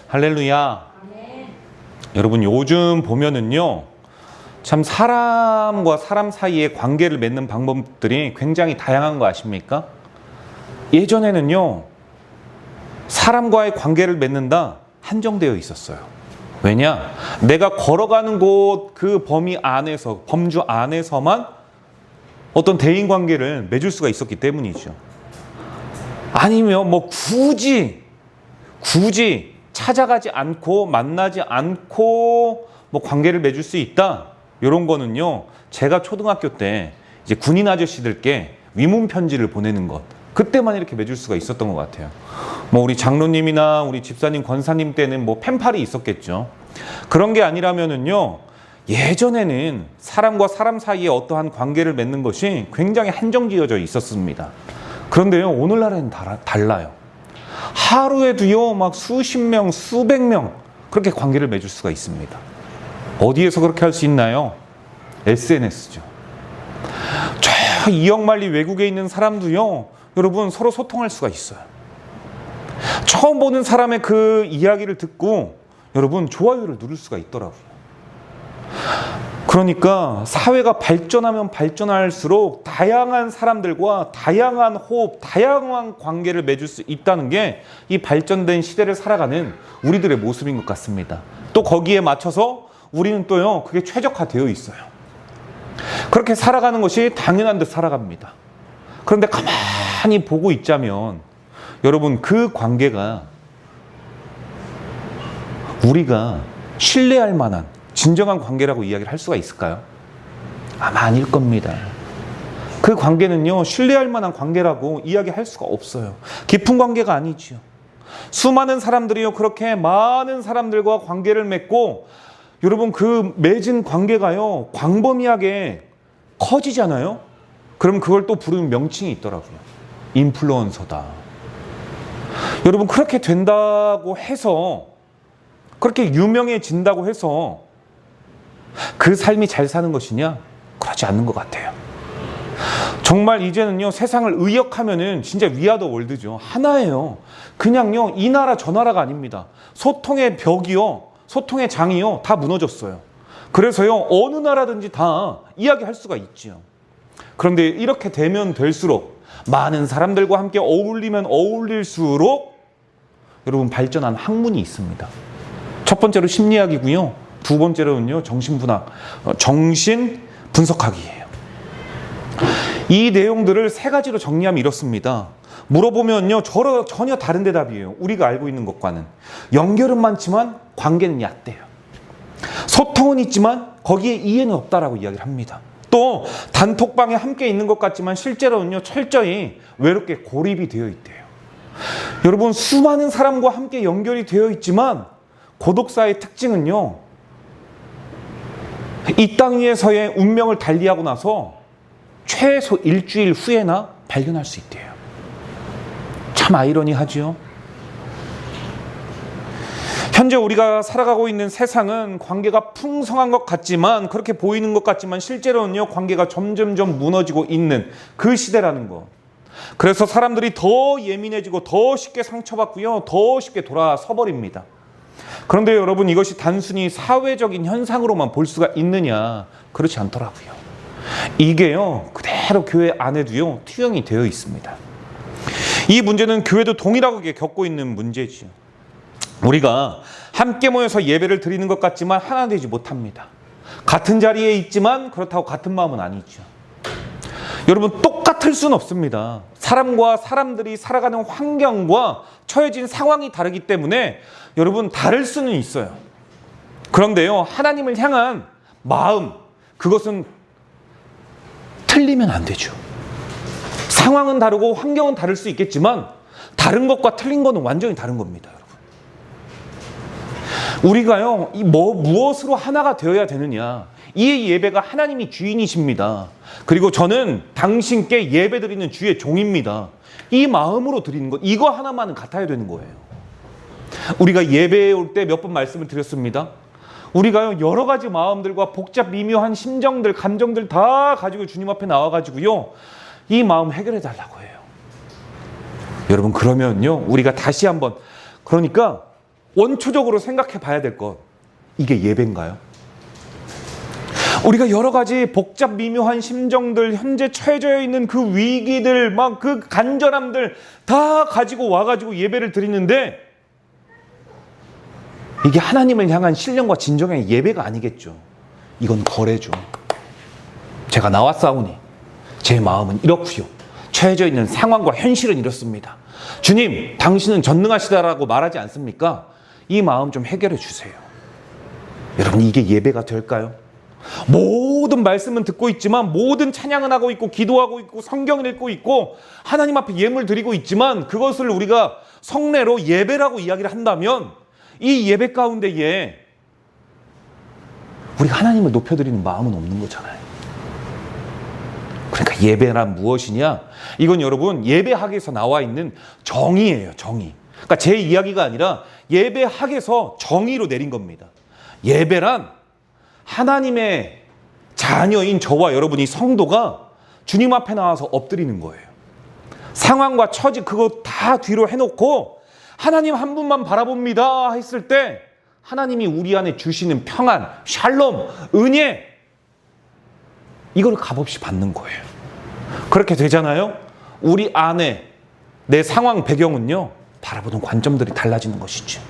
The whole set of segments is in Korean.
할렐루야. 아멘. 여러분 요즘 보면은요, 참 사람과 사람 사이의 관계를 맺는 방법들이 굉장히 다양한 거 아십니까? 예전에는요, 사람과의 관계를 맺는다 한정되어 있었어요. 왜냐? 내가 걸어가는 곳 그 범위 안에서, 범주 안에서만 어떤 대인 관계를 맺을 수가 있었기 때문이죠. 아니면 뭐 굳이 찾아가지 않고 만나지 않고 뭐 관계를 맺을 수 있다. 이런 거는요, 제가 초등학교 때 이제 군인 아저씨들께 위문 편지를 보내는 것, 그때만 이렇게 맺을 수가 있었던 것 같아요. 뭐 우리 장로님이나 우리 집사님, 권사님 때는 뭐 펜팔이 있었겠죠. 그런 게 아니라면은요, 예전에는 사람과 사람 사이에 어떠한 관계를 맺는 것이 굉장히 한정지어져 있었습니다. 그런데요, 오늘날에는 달라요. 하루에도요, 막 수십 명, 수백 명 그렇게 관계를 맺을 수가 있습니다. 어디에서 그렇게 할 수 있나요? SNS죠. 저 2억 마리 외국에 있는 사람도요, 여러분 서로 소통할 수가 있어요. 처음 보는 사람의 그 이야기를 듣고 여러분 좋아요를 누를 수가 있더라고요. 그러니까 사회가 발전하면 발전할수록 다양한 사람들과 다양한 호흡, 다양한 관계를 맺을 수 있다는 게 이 발전된 시대를 살아가는 우리들의 모습인 것 같습니다. 또 거기에 맞춰서 우리는 또요, 그게 최적화되어 있어요. 그렇게 살아가는 것이 당연한 듯 살아갑니다. 그런데 가만히 보고 있자면 여러분, 그 관계가 우리가 신뢰할 만한 진정한 관계라고 이야기를 할 수가 있을까요? 아마 아닐 겁니다. 그 관계는요, 신뢰할 만한 관계라고 이야기할 수가 없어요. 깊은 관계가 아니지요. 수많은 사람들이요, 그렇게 많은 사람들과 관계를 맺고 여러분 그 맺은 관계가요, 광범위하게 커지잖아요. 그럼 그걸 또 부르는 명칭이 있더라고요. 인플루언서다. 여러분, 그렇게 된다고 해서, 그렇게 유명해진다고 해서 그 삶이 잘 사는 것이냐? 그렇지 않는 것 같아요. 정말 이제는요, 세상을 의역하면은 진짜 위아더 월드죠. 하나예요. 그냥요, 이 나라 저 나라가 아닙니다. 소통의 벽이요, 소통의 장이요, 다 무너졌어요. 그래서요, 어느 나라든지 다 이야기할 수가 있지요. 그런데 이렇게 되면 될수록, 많은 사람들과 함께 어울리면 어울릴수록 여러분 발전한 학문이 있습니다. 첫 번째로 심리학이고요, 두 번째로는요, 정신 분석학이에요. 이 내용들을 세 가지로 정리하면 이렇습니다. 물어보면요, 전혀 다른 대답이에요. 우리가 알고 있는 것과는. 연결은 많지만 관계는 얕대요. 소통은 있지만 거기에 이해는 없다라고 이야기를 합니다. 또 단톡방에 함께 있는 것 같지만 실제로는요, 철저히 외롭게 고립이 되어 있대요. 여러분, 수많은 사람과 함께 연결이 되어 있지만 고독사의 특징은요, 이 땅 위에서의 운명을 달리하고 나서 최소 일주일 후에나 발견할 수 있대요. 참 아이러니하지요. 현재 우리가 살아가고 있는 세상은 관계가 풍성한 것 같지만, 그렇게 보이는 것 같지만 실제로는요, 관계가 점점점 무너지고 있는 그 시대라는 거. 그래서 사람들이 더 예민해지고 더 쉽게 상처받고요, 더 쉽게 돌아서 버립니다. 그런데 여러분, 이것이 단순히 사회적인 현상으로만 볼 수가 있느냐? 그렇지 않더라고요. 이게요, 그대로 교회 안에도요, 투영이 되어 있습니다. 이 문제는 교회도 동일하게 겪고 있는 문제지요. 우리가 함께 모여서 예배를 드리는 것 같지만 하나 되지 못합니다. 같은 자리에 있지만 그렇다고 같은 마음은 아니죠. 여러분, 똑같을 수는 없습니다. 사람과 사람들이 살아가는 환경과 처해진 상황이 다르기 때문에 여러분, 다를 수는 있어요. 그런데요, 하나님을 향한 마음, 그것은 틀리면 안 되죠. 상황은 다르고 환경은 다를 수 있겠지만 다른 것과 틀린 것은 완전히 다른 겁니다. 우리가요, 무엇으로 하나가 되어야 되느냐? 이 예배가 하나님이 주인이십니다. 그리고 저는 당신께 예배 드리는 주의 종입니다. 이 마음으로 드리는 것, 이거 하나만은 같아야 되는 거예요. 우리가 예배에 올 때 몇 번 말씀을 드렸습니다. 우리가요, 여러 가지 마음들과 복잡 미묘한 심정들, 감정들 다 가지고 주님 앞에 나와가지고요, 이 마음 해결해 달라고 해요. 여러분, 그러면요, 우리가 다시 한번, 그러니까 원초적으로 생각해 봐야 될 것, 이게 예배인가요? 우리가 여러 가지 복잡 미묘한 심정들, 현재 처해져 있는 그 위기들, 막 그 간절함들 다 가지고 와가지고 예배를 드리는데, 이게 하나님을 향한 신령과 진정의 예배가 아니겠죠. 이건 거래죠. 제가 나왔사오니 제 마음은 이렇고요, 처해져 있는 상황과 현실은 이렇습니다. 주님, 당신은 전능하시다라고 말하지 않습니까? 이 마음 좀 해결해 주세요. 여러분, 이게 예배가 될까요? 모든 말씀은 듣고 있지만, 모든 찬양은 하고 있고, 기도하고 있고, 성경을 읽고 있고, 하나님 앞에 예물 드리고 있지만, 그것을 우리가 성례로 예배라고 이야기를 한다면, 이 예배 가운데에 우리가 하나님을 높여드리는 마음은 없는 거잖아요. 그러니까 예배란 무엇이냐? 이건 여러분, 예배학에서 나와 있는 정의예요, 정의. 그러니까 제 이야기가 아니라 예배학에서 정의로 내린 겁니다. 예배란 하나님의 자녀인 저와 여러분이, 성도가 주님 앞에 나와서 엎드리는 거예요. 상황과 처지 그거 다 뒤로 해놓고 하나님 한 분만 바라봅니다 했을 때, 하나님이 우리 안에 주시는 평안, 샬롬, 은혜, 이걸 값없이 받는 거예요. 그렇게 되잖아요. 우리 안에 내 상황 배경은요, 바라보는 관점들이 달라지는 것이죠.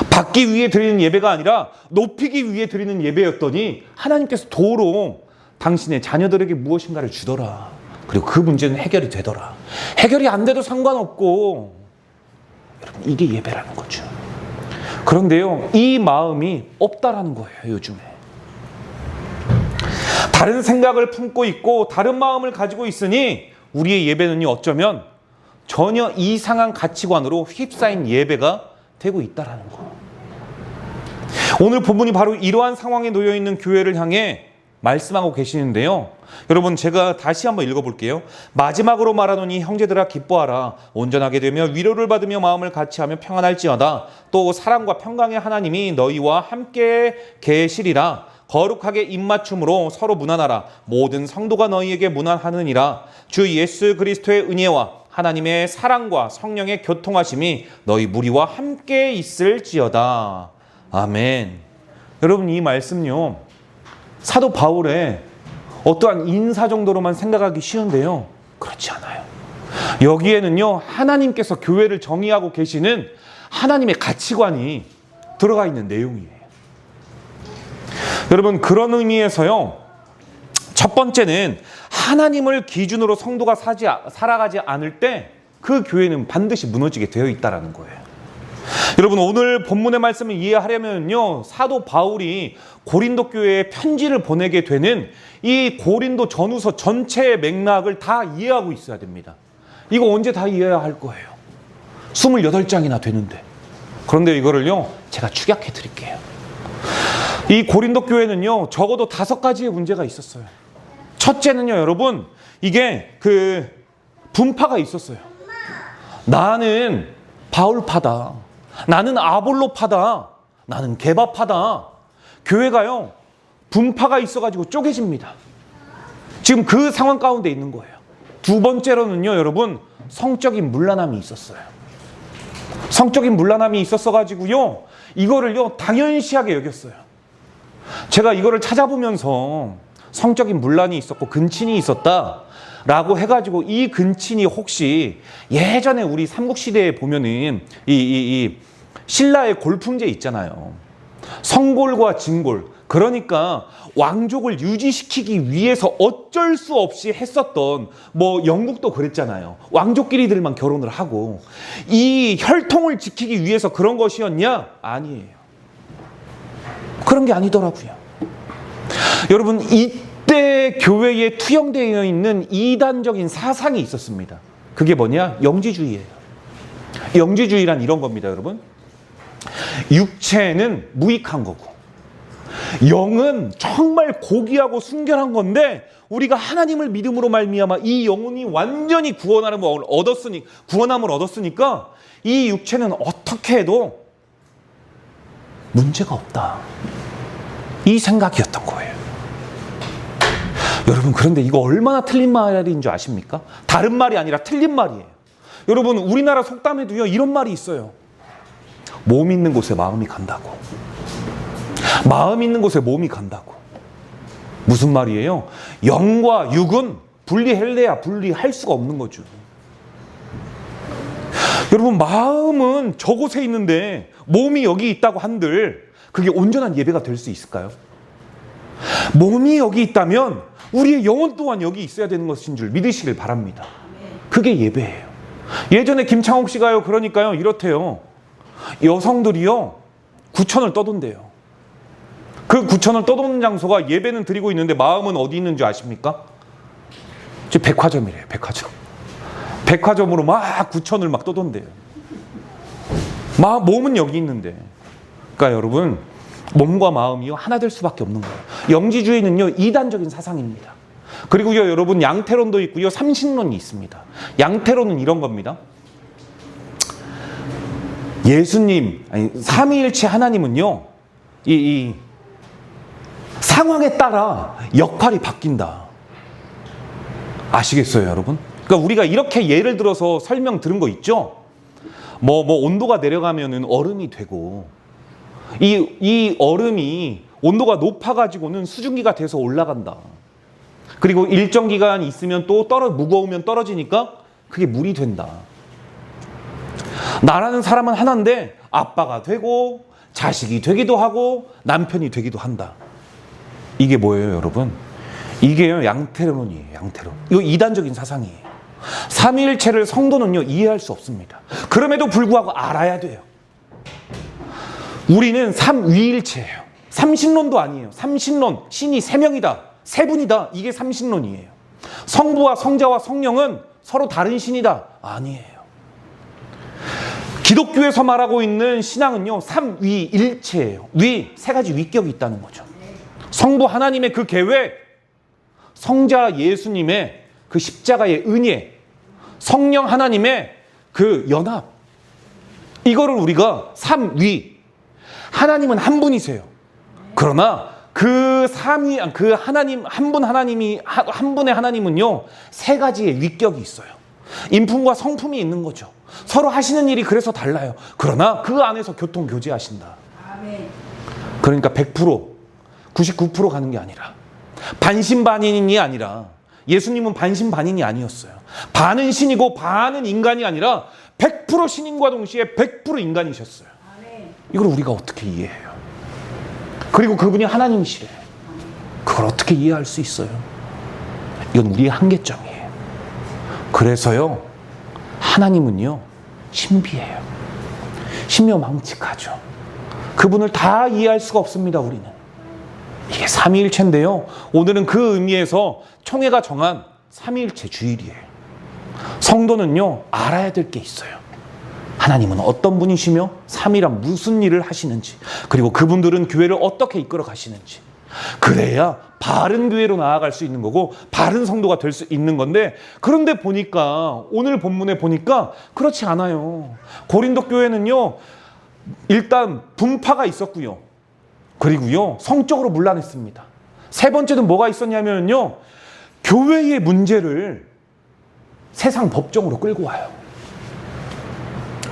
받기 위해 드리는 예배가 아니라 높이기 위해 드리는 예배였더니, 하나님께서 도로 당신의 자녀들에게 무엇인가를 주더라. 그리고 그 문제는 해결이 되더라. 해결이 안 돼도 상관없고, 여러분, 이게 예배라는 거죠. 그런데요, 이 마음이 없다라는 거예요, 요즘에. 다른 생각을 품고 있고 다른 마음을 가지고 있으니 우리의 예배는요, 어쩌면 전혀 이상한 가치관으로 휩싸인 예배가 되고 있다라는 거. 오늘 본문이 바로 이러한 상황에 놓여 있는 교회를 향해 말씀하고 계시는데요. 여러분, 제가 다시 한번 읽어볼게요. 마지막으로 말하노니 형제들아 기뻐하라. 온전하게 되며 위로를 받으며 마음을 같이하며 평안할지어다. 또 사랑과 평강의 하나님이 너희와 함께 계시리라. 거룩하게 입맞춤으로 서로 문안하라. 모든 성도가 너희에게 문안하느니라. 주 예수 그리스도의 은혜와 하나님의 사랑과 성령의 교통하심이 너희 무리와 함께 있을지어다. 아멘. 여러분, 이 말씀요, 사도 바울의 어떠한 인사 정도로만 생각하기 쉬운데요, 그렇지 않아요. 여기에는요, 하나님께서 교회를 정의하고 계시는 하나님의 가치관이 들어가 있는 내용이에요. 여러분, 그런 의미에서요, 첫 번째는 하나님을 기준으로 성도가 살아가지 않을 때 그 교회는 반드시 무너지게 되어 있다는 거예요. 여러분, 오늘 본문의 말씀을 이해하려면요, 사도 바울이 고린도 교회에 편지를 보내게 되는 이 고린도 전후서 전체의 맥락을 다 이해하고 있어야 됩니다. 이거 언제 다 이해해야 할 거예요? 28장이나 되는데. 그런데 이거를요, 제가 축약해 드릴게요. 이 고린도 교회는요, 적어도 5가지의 문제가 있었어요. 첫째는요, 여러분, 이게 분파가 있었어요. 나는 바울파다, 나는 아볼로파다, 나는 게바파다. 교회가요, 분파가 있어가지고 쪼개집니다. 지금 그 상황 가운데 있는 거예요. 두 번째로는요, 여러분, 성적인 문란함이 있었어요. 성적인 문란함이 있었어가지고요, 이거를요, 당연시하게 여겼어요. 제가 이거를 찾아보면서 성적인 문란이 있었고 근친이 있었다라고 해가지고, 이 근친이 혹시 예전에 우리 삼국시대에 보면은 이 신라의 골품제 있잖아요. 성골과 진골. 그러니까 왕족을 유지시키기 위해서 어쩔 수 없이 했었던, 영국도 그랬잖아요. 왕족끼리들만 결혼을 하고, 이 혈통을 지키기 위해서 그런 것이었냐? 아니에요. 그런 게 아니더라고요. 여러분, 이때 교회에 투영되어 있는 이단적인 사상이 있었습니다. 그게 뭐냐? 영지주의예요. 영지주의란 이런 겁니다, 여러분. 육체는 무익한 거고, 영은 정말 고귀하고 순결한 건데, 우리가 하나님을 믿음으로 말미암아 이 영혼이 완전히 구원함을 얻었으니까 이 육체는 어떻게 해도 문제가 없다. 이 생각이었던 거예요. 여러분, 그런데 이거 얼마나 틀린 말인 줄 아십니까? 다른 말이 아니라 틀린 말이에요. 여러분, 우리나라 속담에도요, 이런 말이 있어요. 몸 있는 곳에 마음이 간다고. 마음 있는 곳에 몸이 간다고. 무슨 말이에요? 영과 육은 분리할래야 분리할 수가 없는 거죠. 여러분, 마음은 저곳에 있는데 몸이 여기 있다고 한들 그게 온전한 예배가 될 수 있을까요? 몸이 여기 있다면 우리의 영혼 또한 여기 있어야 되는 것인 줄 믿으시길 바랍니다. 그게 예배예요. 예전에 김창옥 씨가요, 그러니까요, 이렇대요. 여성들이요, 구천을 떠돈대요. 그 구천을 떠도는 장소가 예배는 드리고 있는데 마음은 어디 있는 줄 아십니까? 백화점이래요, 백화점. 백화점으로 막 구천을 막 떠돈대요. 몸은 여기 있는데. 그러니까 여러분, 몸과 마음이요, 하나 될 수밖에 없는 거예요. 영지주의는요, 이단적인 사상입니다. 그리고요, 여러분, 양태론도 있고요, 삼신론이 있습니다. 양태론은 이런 겁니다. 예수님, 아니, 삼위일체 하나님은요, 이 상황에 따라 역할이 바뀐다. 아시겠어요, 여러분? 그러니까 우리가 이렇게 예를 들어서 설명 들은 거 있죠? 온도가 내려가면은 얼음이 되고, 이 얼음이 온도가 높아가지고는 수증기가 돼서 올라간다. 그리고 일정 기간 있으면 또 무거우면 떨어지니까 그게 물이 된다. 나라는 사람은 하나인데 아빠가 되고 자식이 되기도 하고 남편이 되기도 한다. 이게 뭐예요, 여러분? 이게요, 양태론이에요, 양태론. 이거 이단적인 사상이에요. 삼위일체를 성도는요, 이해할 수 없습니다. 그럼에도 불구하고 알아야 돼요. 우리는 삼위일체예요. 삼신론도 아니에요. 삼신론, 신이 세 명이다, 세 분이다, 이게 삼신론이에요. 성부와 성자와 성령은 서로 다른 신이다, 아니에요. 기독교에서 말하고 있는 신앙은요, 삼위일체예요. 세 가지 위격이 있다는 거죠. 성부 하나님의 그 계획, 성자 예수님의 그 십자가의 은혜, 성령 하나님의 그 연합, 이거를 우리가 삼위, 하나님은 한 분이세요. 그러나 그 하나님, 한 분의 하나님은요, 세 가지의 위격이 있어요. 인품과 성품이 있는 거죠. 서로 하시는 일이 그래서 달라요. 그러나 그 안에서 교통 교제하신다. 그러니까 100%, 99% 가는 게 아니라, 반신반인이 아니라, 예수님은 반신반인이 아니었어요. 반은 신이고 반은 인간이 아니라 100% 신인과 동시에 100% 인간이셨어요. 이걸 우리가 어떻게 이해해요? 그리고 그분이 하나님이시래요. 그걸 어떻게 이해할 수 있어요? 이건 우리의 한계점이에요. 그래서요, 하나님은요, 신비해요. 신묘망측하죠. 그분을 다 이해할 수가 없습니다, 우리는. 이게 삼위일체인데요, 오늘은 그 의미에서 총회가 정한 삼위일체 주일이에요. 성도는요, 알아야 될 게 있어요. 하나님은 어떤 분이시며 삼위란 무슨 일을 하시는지, 그리고 그분들은 교회를 어떻게 이끌어 가시는지, 그래야 바른 교회로 나아갈 수 있는 거고 바른 성도가 될 수 있는 건데, 그런데 보니까 오늘 본문에 보니까 그렇지 않아요. 고린도 교회는요, 일단 분파가 있었고요, 그리고요, 성적으로 문란했습니다. 세 번째는 뭐가 있었냐면요, 교회의 문제를 세상 법정으로 끌고 와요.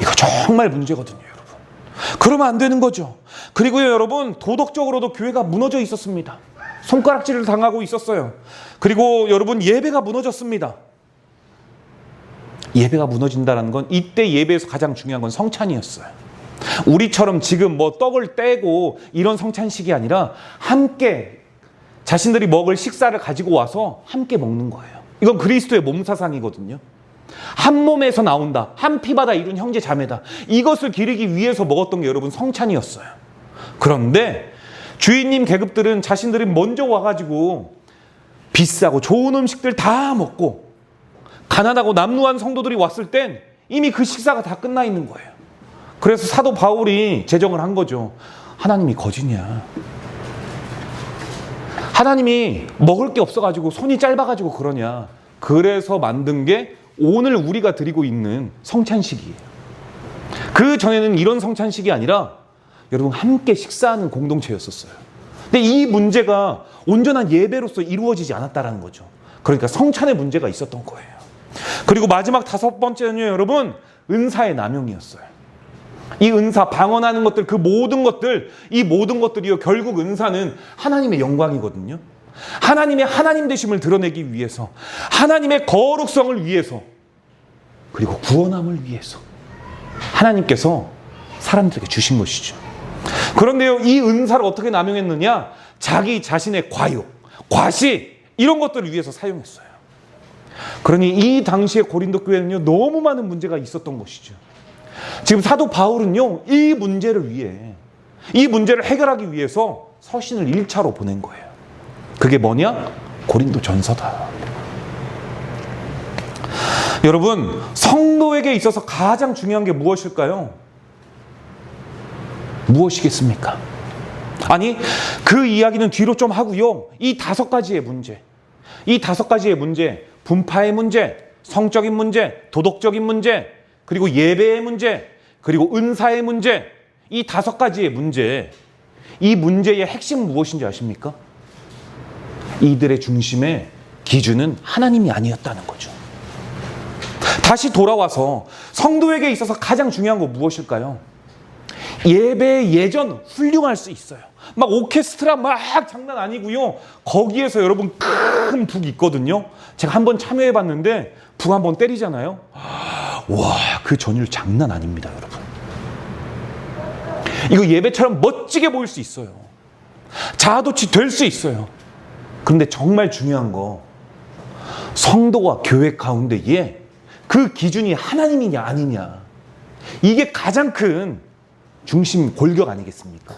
이거 정말 문제거든요, 여러분. 그러면 안 되는 거죠. 그리고요, 여러분, 도덕적으로도 교회가 무너져 있었습니다. 손가락질을 당하고 있었어요. 그리고 여러분, 예배가 무너졌습니다. 예배가 무너진다는 건, 이때 예배에서 가장 중요한 건 성찬이었어요. 우리처럼 지금 떡을 떼고 이런 성찬식이 아니라 함께 자신들이 먹을 식사를 가지고 와서 함께 먹는 거예요. 이건 그리스도의 몸 사상이거든요. 한 몸에서 나온다, 한 피바다 이룬 형제 자매다, 이것을 기리기 위해서 먹었던 게 여러분 성찬이었어요. 그런데 주인님 계급들은 자신들이 먼저 와가지고 비싸고 좋은 음식들 다 먹고, 가난하고 남루한 성도들이 왔을 땐 이미 그 식사가 다 끝나 있는 거예요. 그래서 사도 바울이 제정을 한 거죠. 하나님이 거지냐? 하나님이 먹을 게 없어가지고 손이 짧아가지고 그러냐? 그래서 만든 게 오늘 우리가 드리고 있는 성찬식이에요. 그 전에는 이런 성찬식이 아니라 여러분 함께 식사하는 공동체였었어요. 근데 이 문제가 온전한 예배로서 이루어지지 않았다는 거죠. 그러니까 성찬의 문제가 있었던 거예요. 그리고 마지막 다섯 번째는요, 여러분, 은사의 남용이었어요. 이 은사, 방언하는 것들, 그 모든 것들, 이 모든 것들이요, 결국 은사는 하나님의 영광이거든요. 하나님의 하나님 되심을 드러내기 위해서, 하나님의 거룩성을 위해서, 그리고 구원함을 위해서 하나님께서 사람들에게 주신 것이죠. 그런데요, 이 은사를 어떻게 남용했느냐? 자기 자신의 과욕, 과시, 이런 것들을 위해서 사용했어요. 그러니 이 당시의 고린도 교회는요, 너무 많은 문제가 있었던 것이죠. 지금 사도 바울은요, 이 문제를 위해, 이 문제를 해결하기 위해서 서신을 1차로 보낸 거예요. 그게 뭐냐? 고린도 전서다. 여러분, 성도에게 있어서 가장 중요한 게 무엇일까요? 무엇이겠습니까? 아니, 그 이야기는 뒤로 좀 하고요. 이 5가지의 문제, 이 5가지의 문제, 분파의 문제, 성적인 문제, 도덕적인 문제, 그리고 예배의 문제, 그리고 은사의 문제, 이 5가지의 문제, 이 문제의 핵심은 무엇인지 아십니까? 이들의 중심의 기준은 하나님이 아니었다는 거죠. 다시 돌아와서 성도에게 있어서 가장 중요한 거 무엇일까요? 예배의 예전 훌륭할 수 있어요. 막 오케스트라 막 장난 아니고요. 거기에서 여러분 큰 북 있거든요. 제가 한번 참여해 봤는데 북 한번 때리잖아요. 와, 그 전율 장난 아닙니다, 여러분. 이거 예배처럼 멋지게 보일 수 있어요. 자아도취 될 수 있어요. 그런데 정말 중요한 거, 성도와 교회 가운데에 그 기준이 하나님이냐 아니냐, 이게 가장 큰 중심 골격 아니겠습니까?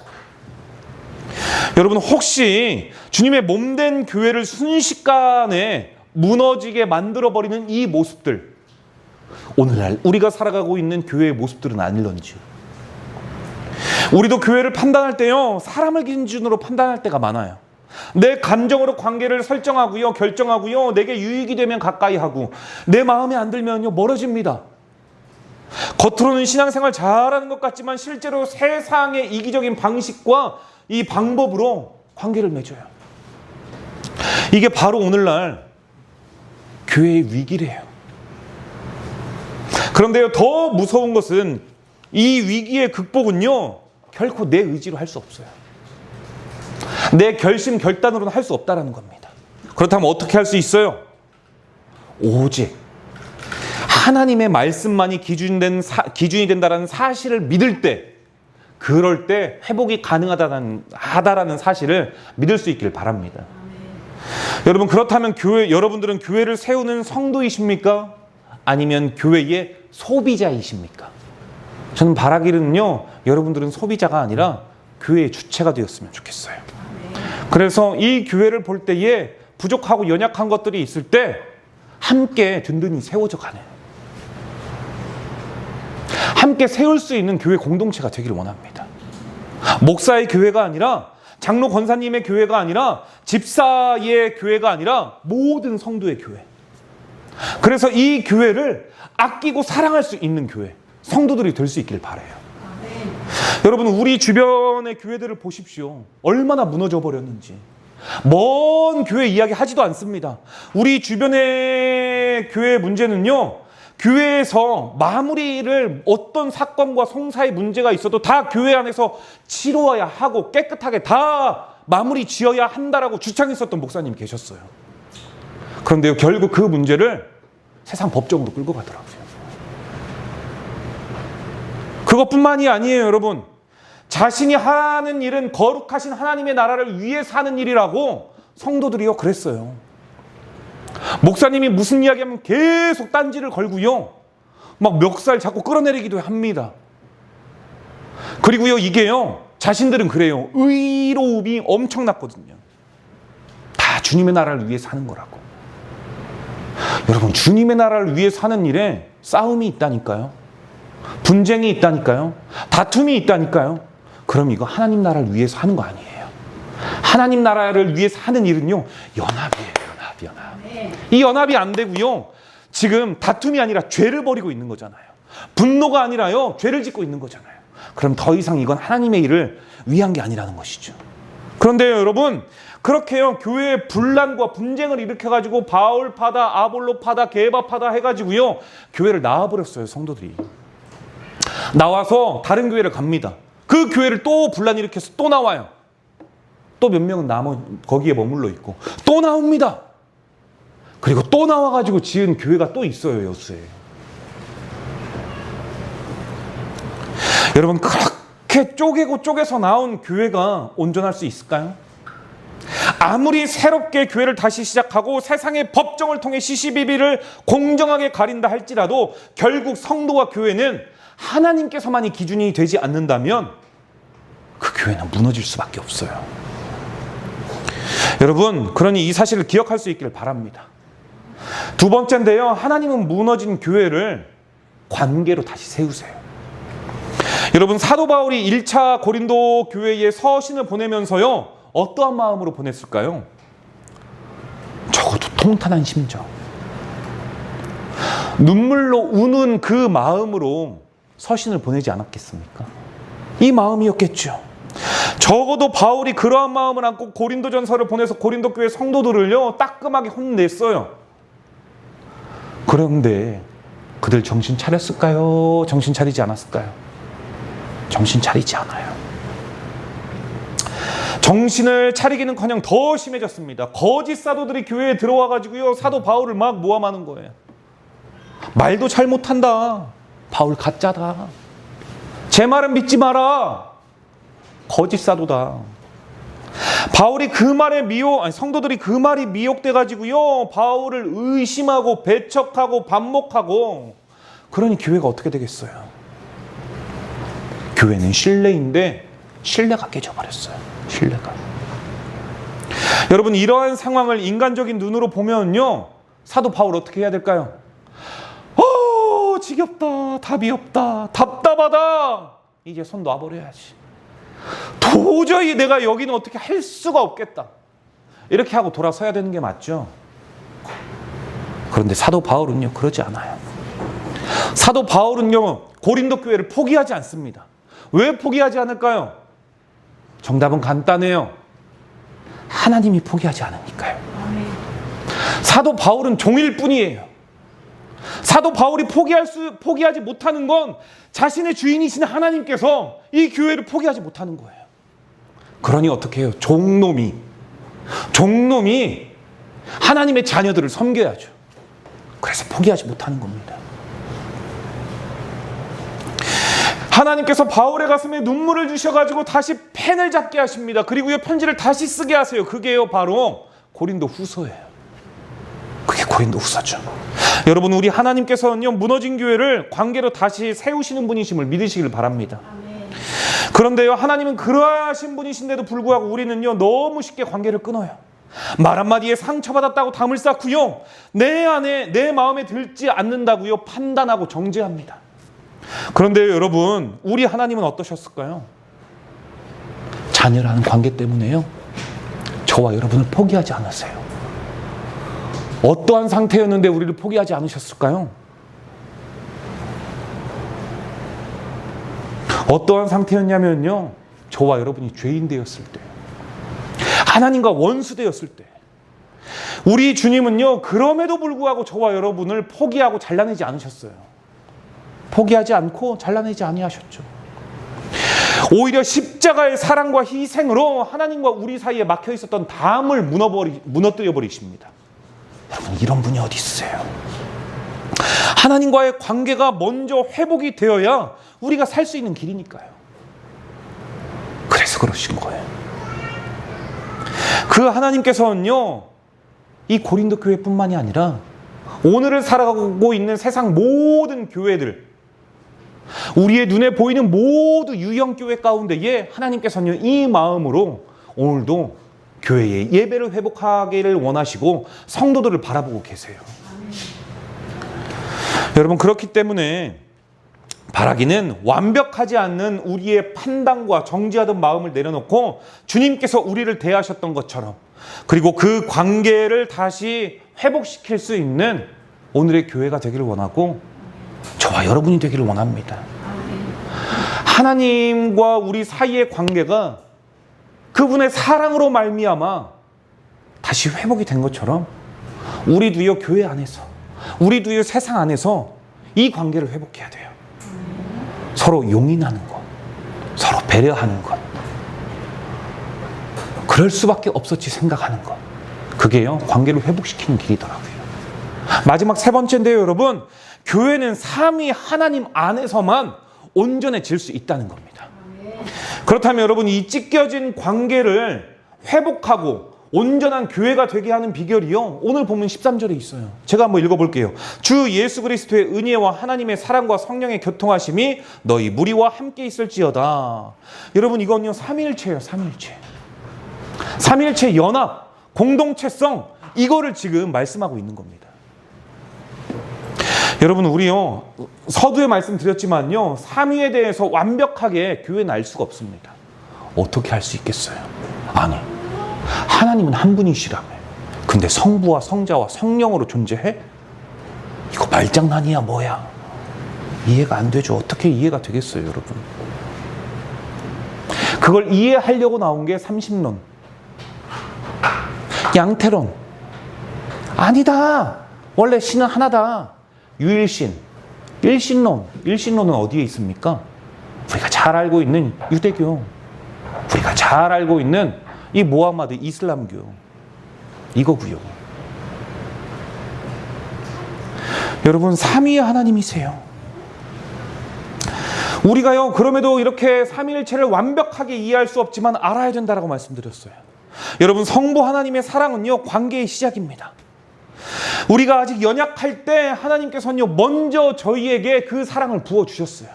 여러분, 혹시 주님의 몸된 교회를 순식간에 무너지게 만들어버리는 이 모습들, 오늘날 우리가 살아가고 있는 교회의 모습들은 아닐런지요. 우리도 교회를 판단할 때요, 사람을 기준으로 판단할 때가 많아요. 내 감정으로 관계를 설정하고요, 결정하고요, 내게 유익이 되면 가까이 하고, 내 마음에 안 들면요, 멀어집니다. 겉으로는 신앙생활 잘하는 것 같지만 실제로 세상의 이기적인 방식과 이 방법으로 관계를 맺어요. 이게 바로 오늘날 교회의 위기래요. 그런데요, 더 무서운 것은 이 위기의 극복은요, 결코 내 의지로 할 수 없어요. 내 결심 결단으로는 할 수 없다는 겁니다. 그렇다면 어떻게 할 수 있어요? 오직 하나님의 말씀만이 기준이 된다는 사실을 믿을 때, 그럴 때 회복이 가능하다는 사실을 믿을 수 있길 바랍니다. 여러분, 그렇다면 여러분들은 교회를 세우는 성도이십니까? 아니면 교회의 소비자이십니까? 저는 바라기는요, 여러분들은 소비자가 아니라 교회의 주체가 되었으면 좋겠어요. 그래서 이 교회를 볼 때에 부족하고 연약한 것들이 있을 때 함께 든든히 세워져 가네요. 함께 세울 수 있는 교회 공동체가 되기를 원합니다. 목사의 교회가 아니라, 장로 권사님의 교회가 아니라, 집사의 교회가 아니라 모든 성도의 교회. 그래서 이 교회를 아끼고 사랑할 수 있는 교회, 성도들이 될 수 있길 바라요. 여러분, 우리 주변의 교회들을 보십시오. 얼마나 무너져 버렸는지. 먼 교회 이야기 하지도 않습니다. 우리 주변의 교회 문제는요, 교회에서 마무리를, 어떤 사건과 송사의 문제가 있어도 다 교회 안에서 치러야 하고 깨끗하게 다 마무리 지어야 한다라고 주창했었던 목사님이 계셨어요. 그런데요, 결국 그 문제를 세상 법정으로 끌고 가더라고요. 그것뿐만이 아니에요, 여러분. 자신이 하는 일은 거룩하신 하나님의 나라를 위해 사는 일이라고 성도들이요 그랬어요. 목사님이 무슨 이야기하면 계속 딴지를 걸고요, 막 멱살 자꾸 끌어내리기도 합니다. 그리고요, 이게요, 자신들은 그래요, 의로움이 엄청났거든요. 다 주님의 나라를 위해 사는 거라고. 여러분, 주님의 나라를 위해 사는 일에 싸움이 있다니까요, 분쟁이 있다니까요, 다툼이 있다니까요. 그럼 이거 하나님 나라를 위해서 하는 거 아니에요. 하나님 나라를 위해서 하는 일은요, 연합이에요. 연합. 이 연합이 안 되고요, 지금 다툼이 아니라 죄를 벌이고 있는 거잖아요. 분노가 아니라요, 죄를 짓고 있는 거잖아요. 그럼 더 이상 이건 하나님의 일을 위한 게 아니라는 것이죠. 그런데요, 여러분, 그렇게요, 교회에 분란과 분쟁을 일으켜가지고 바울파다, 아볼로파다, 게바파다 해가지고요, 교회를 나와버렸어요, 성도들이. 나와서 다른 교회를 갑니다. 그 교회를 또 분란 일으켜서 또 나와요. 또 몇 명은 거기에 머물러 있고 또 나옵니다. 그리고 또 나와가지고 지은 교회가 또 있어요. 여수에. 여러분, 그렇게 쪼개고 쪼개서 나온 교회가 온전할 수 있을까요? 아무리 새롭게 교회를 다시 시작하고 세상의 법정을 통해 시시비비를 공정하게 가린다 할지라도 결국 성도와 교회는 하나님께서만이 기준이 되지 않는다면 그 교회는 무너질 수밖에 없어요. 여러분, 그러니 이 사실을 기억할 수 있기를 바랍니다. 두 번째인데요, 하나님은 무너진 교회를 관계로 다시 세우세요. 여러분, 사도 바울이 1차 고린도 교회에 서신을 보내면서요, 어떠한 마음으로 보냈을까요? 적어도 통탄한 심정, 눈물로 우는 그 마음으로 서신을 보내지 않았겠습니까? 이 마음이었겠죠. 적어도 바울이 그러한 마음을 안고 고린도전서를 보내서 고린도 교회 성도들을요, 따끔하게 혼냈어요. 그런데 그들 정신 차렸을까요? 정신 차리지 않았을까요? 정신 차리지 않아요. 정신을 차리기는커녕 더 심해졌습니다. 거짓 사도들이 교회에 들어와가지고요, 사도 바울을 막 모함하는 거예요. 말도 잘 못한다. 바울 가짜다. 제 말은 믿지 마라. 거짓 사도다. 바울이 그 말에 성도들이 그 말이 미혹돼가지고요, 바울을 의심하고 배척하고 반목하고, 그러니 교회가 어떻게 되겠어요? 교회는 신뢰인데 신뢰가 깨져버렸어요. 신뢰가. 여러분, 이러한 상황을 인간적인 눈으로 보면요, 사도 바울 어떻게 해야 될까요? 지겹다. 답이 없다. 답답하다. 이제 손 놔버려야지. 도저히 내가 여기는 어떻게 할 수가 없겠다. 이렇게 하고 돌아서야 되는 게 맞죠. 그런데 사도 바울은요, 그러지 않아요. 사도 바울은요, 고린도 교회를 포기하지 않습니다. 왜 포기하지 않을까요? 정답은 간단해요. 하나님이 포기하지 않으니까요. 사도 바울은 종일 뿐이에요. 사도 바울이 포기하지 못하는 건 자신의 주인이신 하나님께서 이 교회를 포기하지 못하는 거예요. 그러니 어떻게 해요? 종놈이 하나님의 자녀들을 섬겨야죠. 그래서 포기하지 못하는 겁니다. 하나님께서 바울의 가슴에 눈물을 주셔가지고 다시 펜을 잡게 하십니다. 그리고요, 편지를 다시 쓰게 하세요. 그게요, 바로 고린도 후서예요. 그게 고린도 후서죠. 여러분, 우리 하나님께서는요, 무너진 교회를 관계로 다시 세우시는 분이심을 믿으시길 바랍니다. 그런데요, 하나님은 그러하신 분이신데도 불구하고 우리는요, 너무 쉽게 관계를 끊어요. 말 한마디에 상처받았다고 담을 쌓고요, 내 마음에 들지 않는다고요, 판단하고 정죄합니다. 그런데 여러분, 우리 하나님은 어떠셨을까요? 자녀라는 관계 때문에요, 저와 여러분을 포기하지 않으세요. 어떠한 상태였는데 우리를 포기하지 않으셨을까요? 어떠한 상태였냐면요, 저와 여러분이 죄인 되었을 때, 하나님과 원수 되었을 때, 우리 주님은요, 그럼에도 불구하고 저와 여러분을 포기하고 잘라내지 않으셨어요. 포기하지 않고 잘라내지 아니하셨죠. 오히려 십자가의 사랑과 희생으로 하나님과 우리 사이에 막혀 있었던 담을 무너뜨려 버리십니다. 여러분, 이런 분이 어디 있어요? 하나님과의 관계가 먼저 회복이 되어야 우리가 살 수 있는 길이니까요. 그래서 그러신 거예요. 그 하나님께서는요, 이 고린도 교회뿐만이 아니라 오늘을 살아가고 있는 세상 모든 교회들, 우리의 눈에 보이는 모두 유형교회 가운데에 하나님께서는 이 마음으로 오늘도 교회의 예배를 회복하기를 원하시고 성도들을 바라보고 계세요. 여러분, 그렇기 때문에 바라기는 완벽하지 않는 우리의 판단과 정죄하던 마음을 내려놓고 주님께서 우리를 대하셨던 것처럼, 그리고 그 관계를 다시 회복시킬 수 있는 오늘의 교회가 되기를 원하고 저와 여러분이 되기를 원합니다. 하나님과 우리 사이의 관계가 그분의 사랑으로 말미암아 다시 회복이 된 것처럼 우리도요, 교회 안에서, 우리도요, 세상 안에서 이 관계를 회복해야 돼요. 서로 용인하는 것, 서로 배려하는 것. 그럴 수밖에 없었지 생각하는 것. 그게요, 관계를 회복시키는 길이더라고요. 마지막 세 번째인데요, 여러분. 교회는 삼위 하나님 안에서만 온전해질 수 있다는 겁니다. 그렇다면 여러분, 이 찢겨진 관계를 회복하고 온전한 교회가 되게 하는 비결이요, 오늘 본문 13절에 있어요. 제가 한번 읽어볼게요. 주 예수 그리스도의 은혜와 하나님의 사랑과 성령의 교통하심이 너희 무리와 함께 있을지어다. 여러분, 이건요, 삼위일체예요. 삼위일체. 삼위일체 연합, 공동체성, 이거를 지금 말씀하고 있는 겁니다. 여러분, 우리요, 서두에 말씀드렸지만요, 삼위에 대해서 완벽하게 교회는 알 수가 없습니다. 어떻게 할 수 있겠어요? 아니, 하나님은 한 분이시라며. 근데 성부와 성자와 성령으로 존재해? 이거 말장난이야 뭐야? 이해가 안 되죠. 어떻게 이해가 되겠어요, 여러분? 그걸 이해하려고 나온 게 삼신론, 양태론. 아니다, 원래 신은 하나다. 유일신, 일신론. 일신론은 어디에 있습니까? 우리가 잘 알고 있는 유대교, 우리가 잘 알고 있는 이 모하마드 이슬람교, 이거고요. 여러분, 삼위의 하나님이세요. 우리가요, 그럼에도 이렇게 삼위일체를 완벽하게 이해할 수 없지만 알아야 된다라고 말씀드렸어요. 여러분, 성부 하나님의 사랑은요, 관계의 시작입니다. 우리가 아직 연약할 때 하나님께서는요, 먼저 저희에게 그 사랑을 부어주셨어요.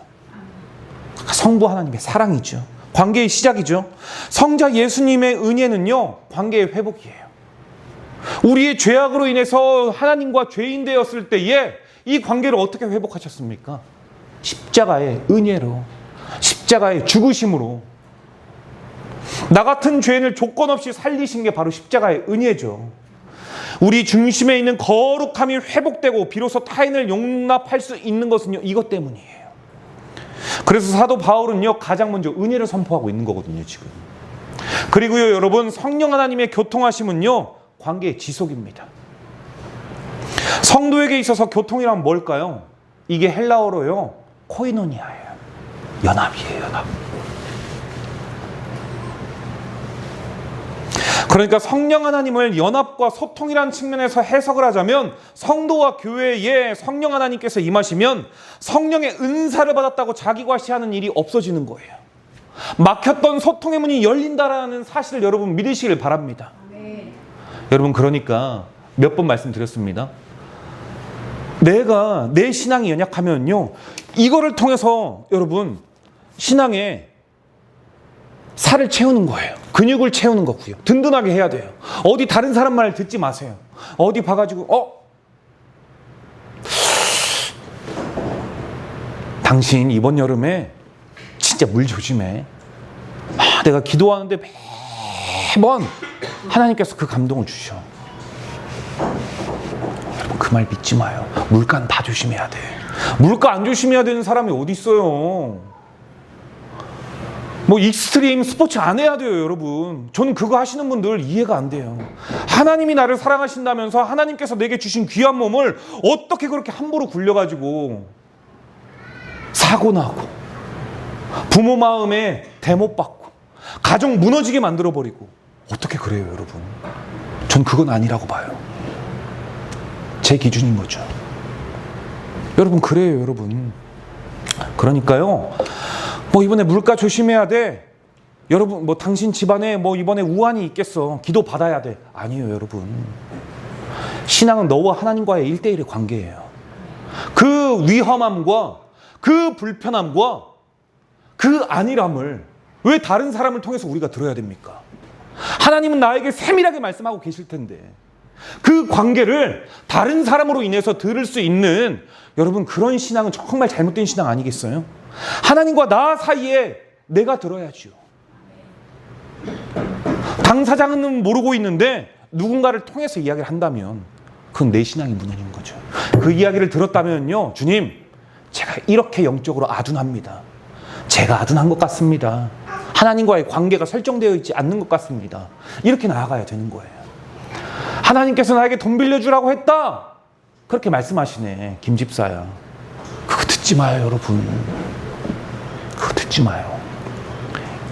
성부 하나님의 사랑이죠. 관계의 시작이죠. 성자 예수님의 은혜는요, 관계의 회복이에요. 우리의 죄악으로 인해서 하나님과 죄인 되었을 때에 이 관계를 어떻게 회복하셨습니까? 십자가의 은혜로, 십자가의 죽으심으로. 나 같은 죄인을 조건 없이 살리신 게 바로 십자가의 은혜죠. 우리 중심에 있는 거룩함이 회복되고 비로소 타인을 용납할 수 있는 것은요, 이것 때문이에요. 그래서 사도 바울은요, 가장 먼저 은혜를 선포하고 있는 거거든요, 지금. 그리고요, 여러분, 성령 하나님의 교통하심은요, 관계의 지속입니다. 성도에게 있어서 교통이란 뭘까요? 이게 헬라어로요, 코이노니아예요. 연합이에요, 연합. 그러니까 성령 하나님을 연합과 소통이라는 측면에서 해석을 하자면, 성도와 교회에 성령 하나님께서 임하시면 성령의 은사를 받았다고 자기과시하는 일이 없어지는 거예요. 막혔던 소통의 문이 열린다라는 사실을 여러분 믿으시길 바랍니다. 네. 여러분, 그러니까 몇 번 말씀드렸습니다. 내가 내 신앙이 연약하면요, 이거를 통해서 여러분 신앙에 살을 채우는 거예요. 근육을 채우는 거고요. 든든하게 해야 돼요. 어디 다른 사람 말 듣지 마세요. 어디 봐가지고 당신 이번 여름에 진짜 물 조심해. 내가 기도하는데 매번 하나님께서 그 감동을 주셔. 여러분, 그 말 믿지 마요. 물가는 다 조심해야 돼. 물가 안 조심해야 되는 사람이 어디 있어요? 뭐 익스트림 스포츠 안 해야 돼요, 여러분. 저는 그거 하시는 분들 이해가 안 돼요. 하나님이 나를 사랑하신다면서 하나님께서 내게 주신 귀한 몸을 어떻게 그렇게 함부로 굴려가지고 사고 나고 부모 마음에 대못 받고 가정 무너지게 만들어버리고, 어떻게 그래요, 여러분? 전 그건 아니라고 봐요. 제 기준인 거죠. 여러분, 그래요, 여러분. 그러니까요, 뭐 이번에 물가 조심해야 돼. 여러분, 뭐 당신 집안에 뭐 이번에 우환이 있겠어. 기도 받아야 돼. 아니에요, 여러분. 신앙은 너와 하나님과의 1대1의 관계예요. 그 위험함과 그 불편함과 그 안일함을 왜 다른 사람을 통해서 우리가 들어야 됩니까? 하나님은 나에게 세밀하게 말씀하고 계실 텐데, 그 관계를 다른 사람으로 인해서 들을 수 있는, 여러분, 그런 신앙은 정말 잘못된 신앙 아니겠어요? 하나님과 나 사이에 내가 들어야죠. 당사자는 모르고 있는데 누군가를 통해서 이야기를 한다면 그건 내 신앙이 무너지는 거죠. 그 이야기를 들었다면요, 주님, 제가 이렇게 영적으로 아둔합니다. 제가 아둔한 것 같습니다. 하나님과의 관계가 설정되어 있지 않는 것 같습니다. 이렇게 나아가야 되는 거예요. 하나님께서 나에게 돈 빌려주라고 했다, 그렇게 말씀하시네, 김집사야. 그거 듣지 마요, 여러분. 죽지 마요.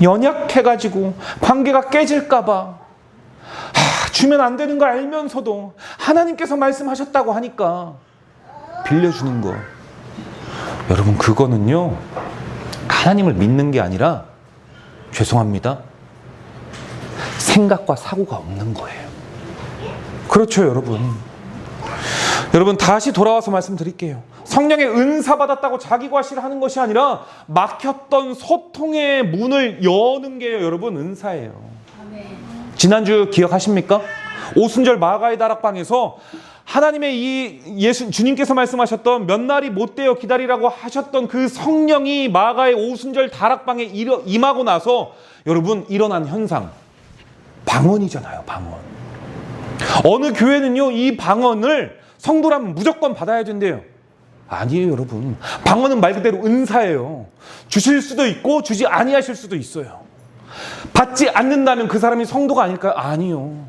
연약해가지고 관계가 깨질까봐 주면 안 되는 걸 알면서도 하나님께서 말씀하셨다고 하니까 빌려주는 거. 여러분, 그거는요, 하나님을 믿는 게 아니라, 죄송합니다, 생각과 사고가 없는 거예요. 그렇죠, 여러분. 여러분, 다시 돌아와서 말씀드릴게요. 성령의 은사 받았다고 자기 과시를 하는 것이 아니라 막혔던 소통의 문을 여는 게 여러분 은사예요. 지난주 기억하십니까? 오순절 마가의 다락방에서 하나님의 이 주님께서 말씀하셨던 몇 날이 못되어 기다리라고 하셨던 그 성령이 마가의 오순절 다락방에 임하고 나서 여러분 일어난 현상, 방언이잖아요. 방언. 어느 교회는요, 이 방언을 성도라면 무조건 받아야 된대요. 아니에요, 여러분. 방언은 말 그대로 은사예요. 주실 수도 있고 주지 아니하실 수도 있어요. 받지 않는다면 그 사람이 성도가 아닐까요? 아니요.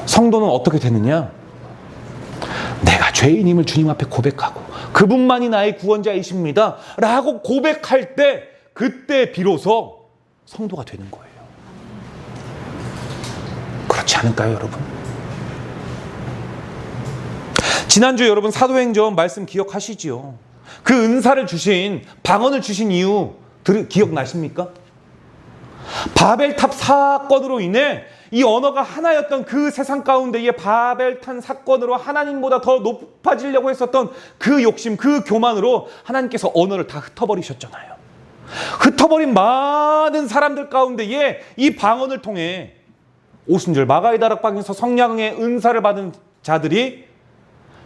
성도는 어떻게 되느냐? 내가 죄인임을 주님 앞에 고백하고 그분만이 나의 구원자이십니다 라고 고백할 때, 그때 비로소 성도가 되는 거예요. 그렇지 않을까요, 여러분? 지난주 여러분 사도행전 말씀 기억하시지요? 그 은사를 주신, 방언을 주신 이유 기억나십니까? 바벨탑 사건으로 인해 이 언어가 하나였던 그 세상 가운데에 바벨탑 사건으로 하나님보다 더 높아지려고 했었던 그 욕심, 그 교만으로 하나님께서 언어를 다 흩어버리셨잖아요. 흩어버린 많은 사람들 가운데에 이 방언을 통해 오순절 마가의 다락방에서 성령의 은사를 받은 자들이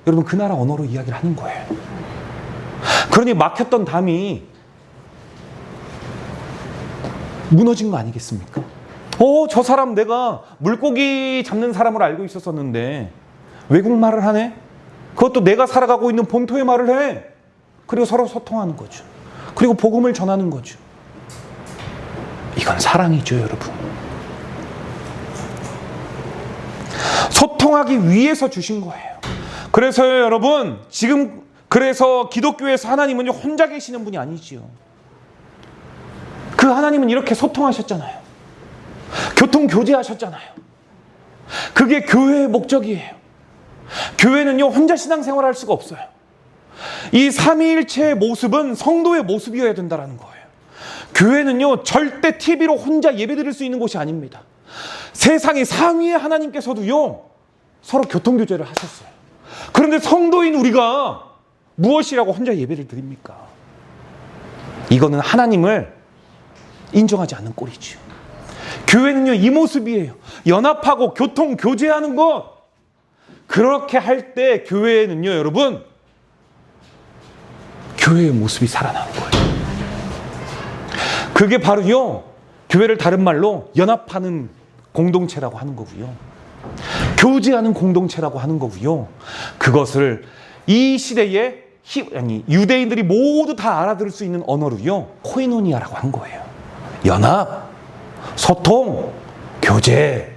여러분 그 나라 언어로 이야기를 하는 거예요. 그러니 막혔던 담이 무너진 거 아니겠습니까? 저 사람 내가 물고기 잡는 사람으로 알고 있었었는데 외국말을 하네? 그것도 내가 살아가고 있는 본토의 말을 해. 그리고 서로 소통하는 거죠. 그리고 복음을 전하는 거죠. 이건 사랑이죠, 여러분. 소통하기 위해서 주신 거예요. 그래서요, 여러분, 그래서 기독교에서 하나님은 혼자 계시는 분이 아니지요. 그 하나님은 이렇게 소통하셨잖아요. 교통교제하셨잖아요. 그게 교회의 목적이에요. 교회는요, 혼자 신앙생활을 할 수가 없어요. 이 삼위일체의 모습은 성도의 모습이어야 된다는 거예요. 교회는요, 절대 TV로 혼자 예배드릴 수 있는 곳이 아닙니다. 세상의 상위의 하나님께서도요, 서로 교통교제를 하셨어요. 그런데 성도인 우리가 무엇이라고 혼자 예배를 드립니까? 이거는 하나님을 인정하지 않는 꼴이죠. 교회는요, 이 모습이에요. 연합하고 교통 교제하는 것. 그렇게 할 때 교회는요, 여러분, 교회의 모습이 살아나는 거예요. 그게 바로요, 교회를 다른 말로 연합하는 공동체라고 하는 거고요. 교제하는 공동체라고 하는 거고요. 그것을 이 시대에 유대인들이 모두 다 알아들을 수 있는 언어로요, 코이노니아라고 한 거예요. 연합, 소통, 교제.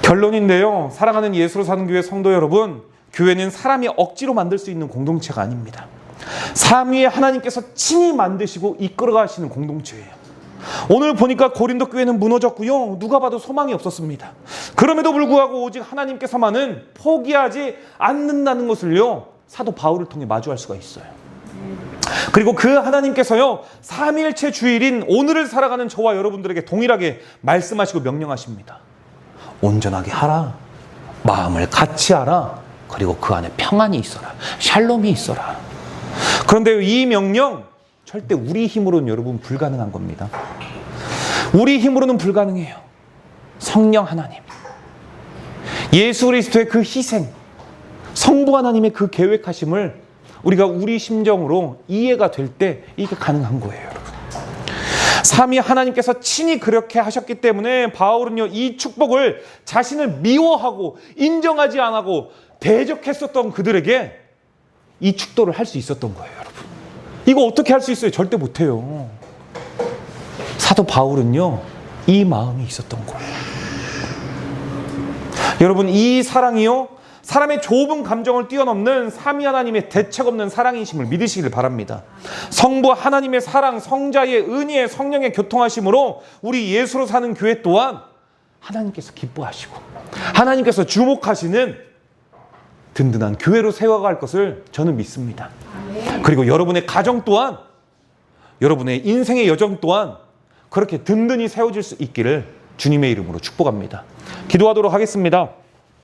결론인데요, 사랑하는 예수로 사는 교회 성도 여러분, 교회는 사람이 억지로 만들 수 있는 공동체가 아닙니다. 삼위의 하나님께서 친히 만드시고 이끌어 가시는 공동체예요. 오늘 보니까 고린도 교회는 무너졌고요, 누가 봐도 소망이 없었습니다. 그럼에도 불구하고 오직 하나님께서만은 포기하지 않는다는 것을요, 사도 바울을 통해 마주할 수가 있어요. 그리고 그 하나님께서요, 삼위일체 주일인 오늘을 살아가는 저와 여러분들에게 동일하게 말씀하시고 명령하십니다. 온전하게 하라, 마음을 같이 하라, 그리고 그 안에 평안이 있어라, 샬롬이 있어라. 그런데 이 명령 절대 우리 힘으로는 여러분 불가능한 겁니다. 우리 힘으로는 불가능해요. 성령 하나님, 예수 그리스도의 그 희생, 성부 하나님의 그 계획하심을 우리가 우리 심정으로 이해가 될 때 이게 가능한 거예요, 여러분. 삼위 하나님께서 친히 그렇게 하셨기 때문에 바울은요, 이 축복을 자신을 미워하고 인정하지 않고 대적했었던 그들에게 이 축도를 할 수 있었던 거예요, 여러분. 이거 어떻게 할 수 있어요? 절대 못해요. 사도 바울은요, 이 마음이 있었던 거예요. 여러분, 이 사랑이요, 사람의 좁은 감정을 뛰어넘는 삼위 하나님의 대책 없는 사랑이심을 믿으시길 바랍니다. 성부 하나님의 사랑, 성자의 은혜의 성령의 교통하심으로 우리 예수로 사는 교회 또한 하나님께서 기뻐하시고 하나님께서 주목하시는 든든한 교회로 세워갈 것을 저는 믿습니다. 그리고 여러분의 가정 또한, 여러분의 인생의 여정 또한 그렇게 든든히 세워질 수 있기를 주님의 이름으로 축복합니다. 기도하도록 하겠습니다.